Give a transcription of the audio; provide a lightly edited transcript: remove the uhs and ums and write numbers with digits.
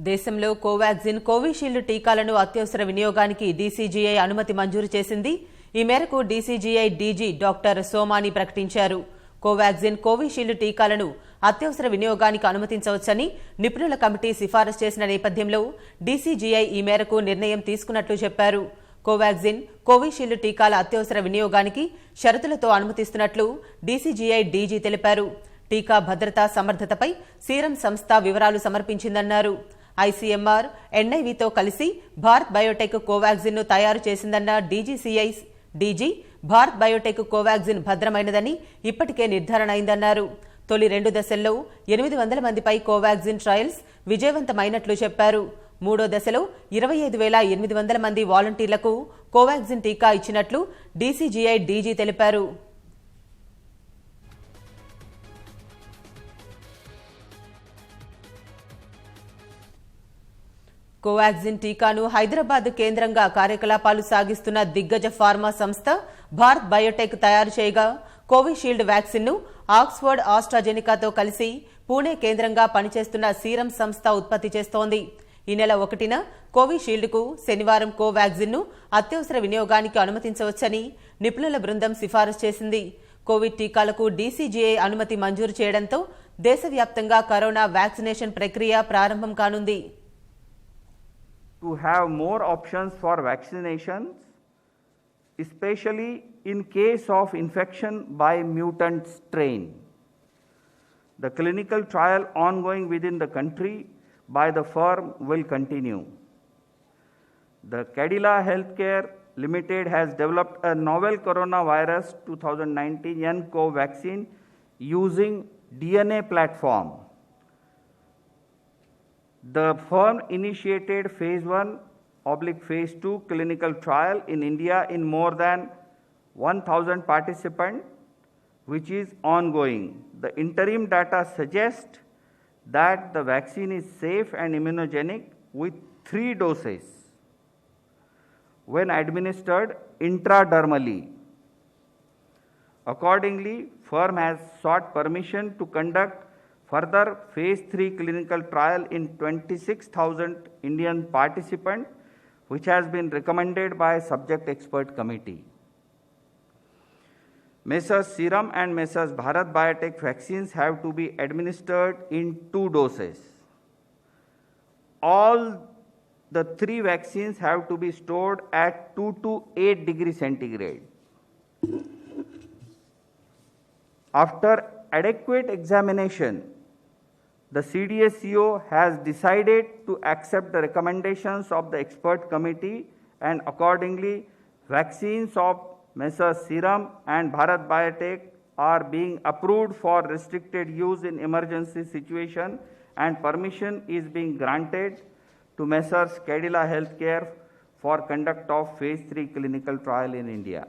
దేశంలో కోవాక్సిన్, కోవిషీల్డ్ టీకాలను అత్యవసర వినియోగానికి డీసీజీఐ అనుమతి మంజూరు చేసింది. ఈ మేరకు డీసీజీఐ డీజీ డాక్టర్ సోమాని ప్రకటించారు. కోవాక్సిన్, కోవిషీల్డ్ టీకాలను అత్యవసర వినియోగానికి అనుమతించవచ్చని నిపుణుల కమిటీ సిఫారసు చేసిన నేపథ్యంలో డీసీజీఐ ఈ మేరకు నిర్ణయం తీసుకున్నట్లు చెప్పారు. కోవాక్సిన్, కోవిషీల్డ్ టీకాల అత్యవసర వినియోగానికి షరతులతో అనుమతిస్తున్నట్లు డీసీజీఐ డీజీ తెలిపారు. టీకా భద్రత, సమర్థతపై సీరం సంస్థ వివరాలు సమర్పించిందన్నారు. ఐసీఎంఆర్, ఎన్ఐవితో కలిసి భారత్ బయోటెక్ కోవాక్సిన్ ను తయారు చేసిందన్న DCGI DG, Bharat biotech Covaxin భద్రమైనదని ఇప్పటికే నిర్ధారణ అయిందన్నారు. తొలి 2 దశల్లో 800 మందిపై కోవాక్సిన్ ట్రయల్స్ విజయవంతమైనట్లు చెప్పారు. 3వ దశలో 25,800 మంది వాలంటీర్లకు కోవాక్సిన్ టీకా ఇచ్చినట్లు డీసీజీఐ డీజీ తెలిపారు. కోవాక్సిన్ టీకాను హైదరాబాద్ కేంద్రంగా కార్యకలాపాలు సాగిస్తున్న దిగ్గజ ఫార్మా సంస్థ భారత్ బయోటెక్ తయారు చేయగా, కోవిషీల్డ్ వ్యాక్సిన్ ను ఆక్స్ఫర్డ్ ఆస్ట్రాజెనికాతో కలిసి పూణే కేంద్రంగా పనిచేస్తున్న సీరం సంస్థ ఉత్పత్తి చేస్తోంది. ఈ నెల 1న కోవిషీల్డ్ కు, శనివారం కోవాక్సిన్ ను అత్యవసర వినియోగానికి అనుమతించవచ్చని నిపుణుల బృందం సిఫారసు చేసింది. కోవిడ్ టీకాలకు డీసీజీఐ అనుమతి మంజూరు చేయడంతో దేశవ్యాప్తంగా కరోనా వ్యాక్సినేషన్ ప్రక్రియ ప్రారంభం కానుంది. To have more options for vaccinations, especially in case of infection by mutant strain. The clinical trial ongoing within the country by the firm will continue. The Cadila Healthcare Limited has developed a novel coronavirus 2019 nCoV vaccine using DNA platform. The firm initiated phase 1/phase 2 clinical trial in India in more than 1,000 participants, which is ongoing. The interim data suggest that the vaccine is safe and immunogenic with 3 doses when administered intradermally. Accordingly, firm has sought permission to conduct further phase 3 clinical trial in 26,000 Indian participants, which has been recommended by subject expert committee. Messrs Serum and Messrs Bharat Biotech vaccines have to be administered in 2 doses. All the 3 vaccines have to be stored at 2 to 8 degrees centigrade. After adequate examination, the CDSCO has decided to accept the recommendations of the expert committee, and accordingly, vaccines of Messrs Serum and Bharat Biotech are being approved for restricted use in emergency situation, and permission is being granted to Messrs Cadila Healthcare for conduct of phase 3 clinical trial in India.